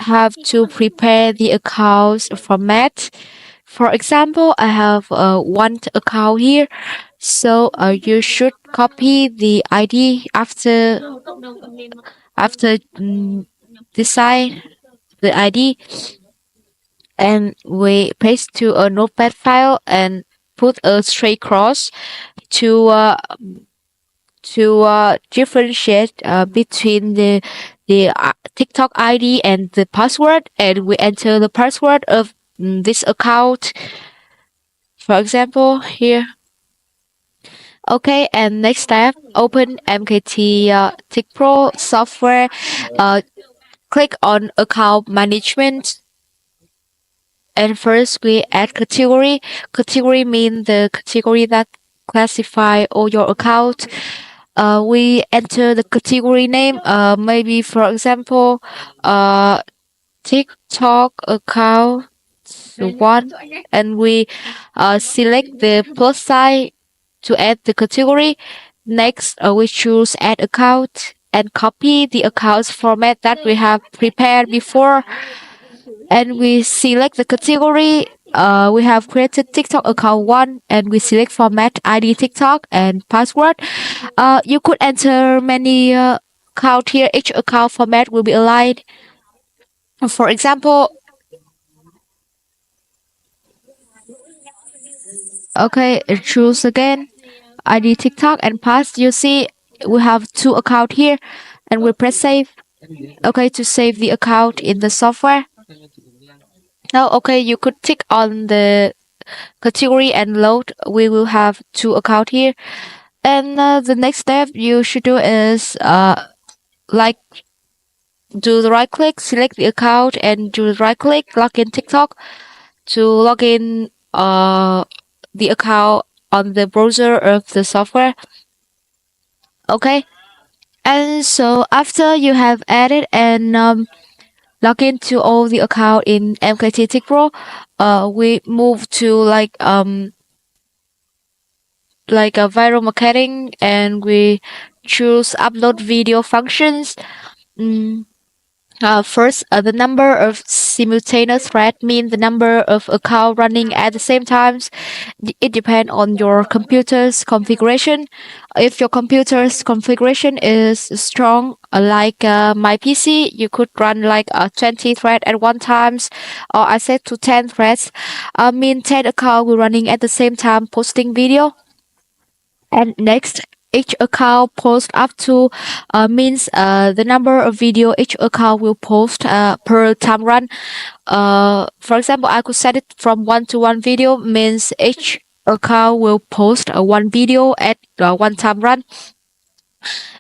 have to prepare the account format. For example, I have one account here, so you should copy the ID after design the ID, and we paste to a notepad file and put a straight cross to differentiate between the TikTok ID and the password, and we enter the password of this account. For example, here. Okay, and next step, open MKT Tick Pro software. Uh, Click on account management. And first we add category. Category means the category that classify all your account. We enter the category name. Maybe for example, TikTok account one, and we select the plus sign to add the category. Next, we choose add account and copy the account's format that we have prepared before, and we select the category. We have created TikTok account one, and we select format ID TikTok and password. You could enter many account here. Each account format will be aligned. For example, okay, choose again ID TikTok and pass. You see, we have two account here, and we press save. Okay, to save the account in the software. Now, okay, you could tick on the category and load. We will have two account here, and the next step you should do is like do the right click, select the account, and do the right click, login TikTok to log in the account on the browser of the software. Okay, and so after you have added and log into all the account in MKT Tick Pro, we move to like a viral marketing, and we choose upload video functions. First, the number of simultaneous thread means the number of account running at the same times. It depends on your computer's configuration. If your computer's configuration is strong, like my PC, you could run like 20 thread at one times, or I set to 10 threads. Mean 10 account will running at the same time posting video. And next, each account post up to means the number of video each account will post per time run. For example, I could set it from 1 to 1 video, means each account will post one video at one time run.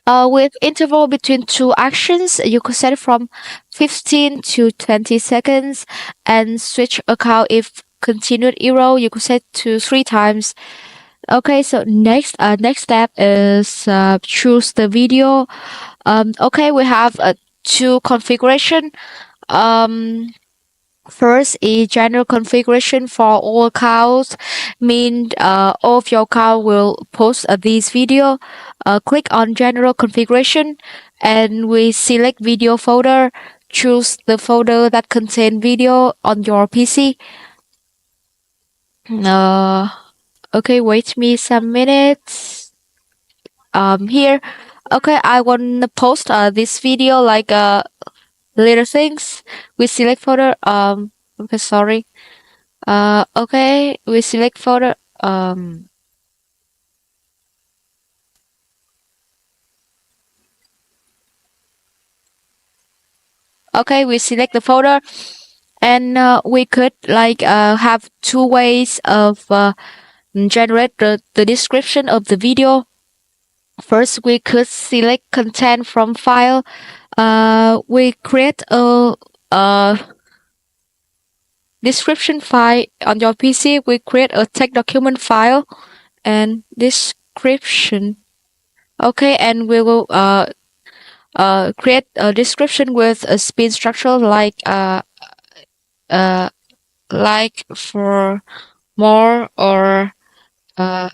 With interval between two actions, you could set it from 15 to 20 seconds, and switch account if continued error, you could set to 3 times. Okay, so next step is choose the video. Okay, we have two configuration. First is general configuration for all accounts, mean all of your account will post this video. Click on general configuration, and we select video folder. Choose the folder that contain video on your PC. Okay, wait me some minutes. Here, okay, I want to post this video like little things. We select folder. Okay, sorry. Okay, we select folder. Okay, we select the folder, and we could like have two ways of generate the description of the video. First, we could select content from file. We create a description file on your PC. We create a text document file and description. Okay, and we will create a description with a spin structure like for more or uh,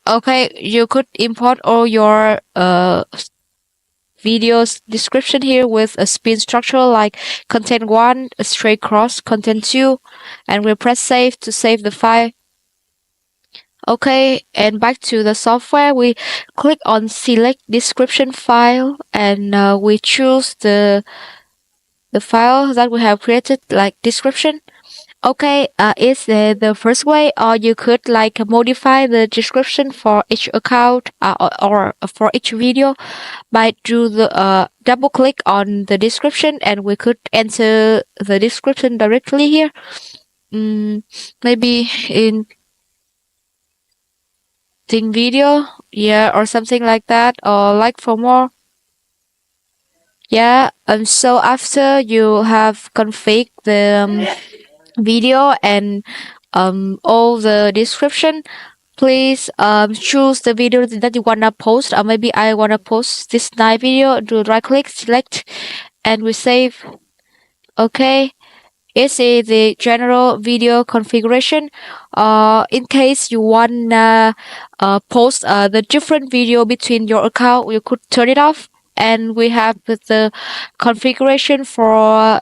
Okay, you could import all your videos description here with a spin structure like content 1, a straight cross, content 2, and we press save to save the file. Okay, and back to the software, we click on select description file and we choose the file that we have created like description. Okay, it's the first way, or you could like modify the description for each account or for each video by do the double click on the description, and we could enter the description directly here. Maybe in thing video, yeah, or something like that, or like for more. Yeah, so after you have configured the video and all the description, please choose the video that you wanna post, or maybe I wanna post this night video. Do right click, select, and we save. Okay, it's the general video configuration. In case you wanna post the different video between your account, you could turn it off. And we have the configuration for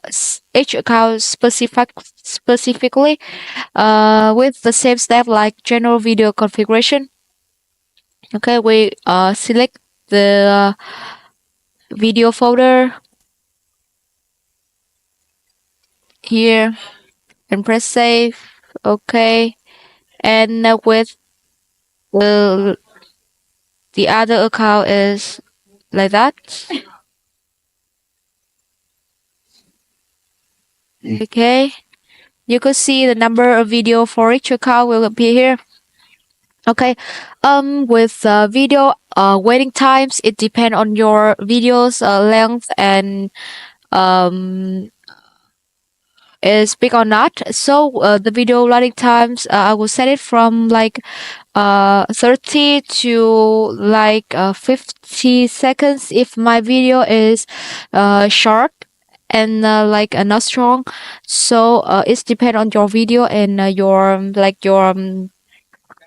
each account specifically with the same step like general video configuration. Okay, we select the video folder here and press save. Okay, and with the other account is like that. Okay, you could see the number of video for each account will appear here. Okay, with video waiting times, it depends on your videos length and is big or not. So the video loading times, I will set it from like 30 to like 50 seconds if my video is short and like not strong. So it's depend on your video and your like your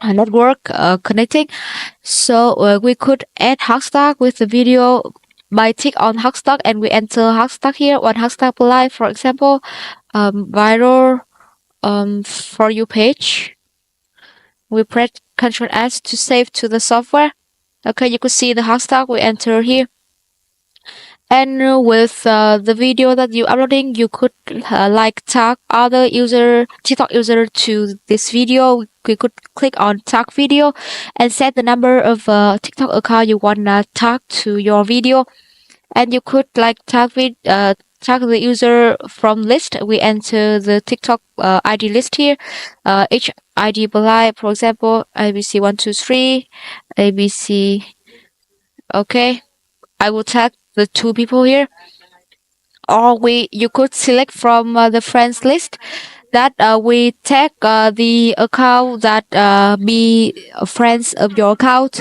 network connecting. So we could add hashtag with the video by tick on hashtag, and we enter hashtag here. One hashtag live, for example, viral for you page. We press Ctrl S to save to the software. Okay, you could see the hashtag we enter here. And with the video that you uploading, you could like tag other user, TikTok user to this video. We could click on tag video and set the number of TikTok account you wanna tag to your video. And you could like tag the user from list. We enter the TikTok ID list here. Each ID below, for example, ABC123, ABC. Okay, I will tag the 2 people here. Or you could select from the friends list that we tag the account that be friends of your account.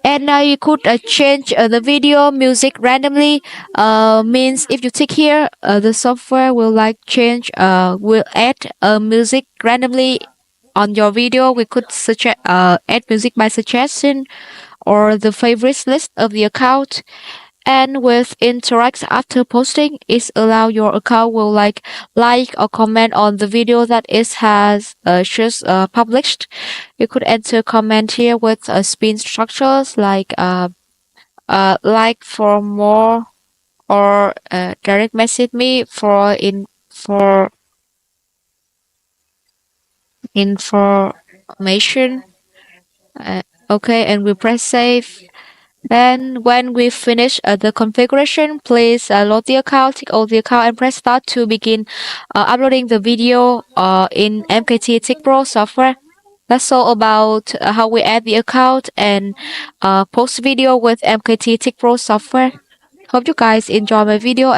And now you could change the video music randomly. Means if you tick here, the software will like change, will add music randomly on your video. We could add music by suggestion or the favorites list of the account. And with interact after posting, it allow your account will like or comment on the video that it has just published. You could enter comment here with spin structures like for more, or direct message me for information. Okay, and we press save. Then when we finish the configuration, please load the account, tick all the account, and press start to begin uploading the video in MKT Tick Pro software. That's all about how we add the account and post video with MKT Tick Pro software. Hope you guys enjoy my video and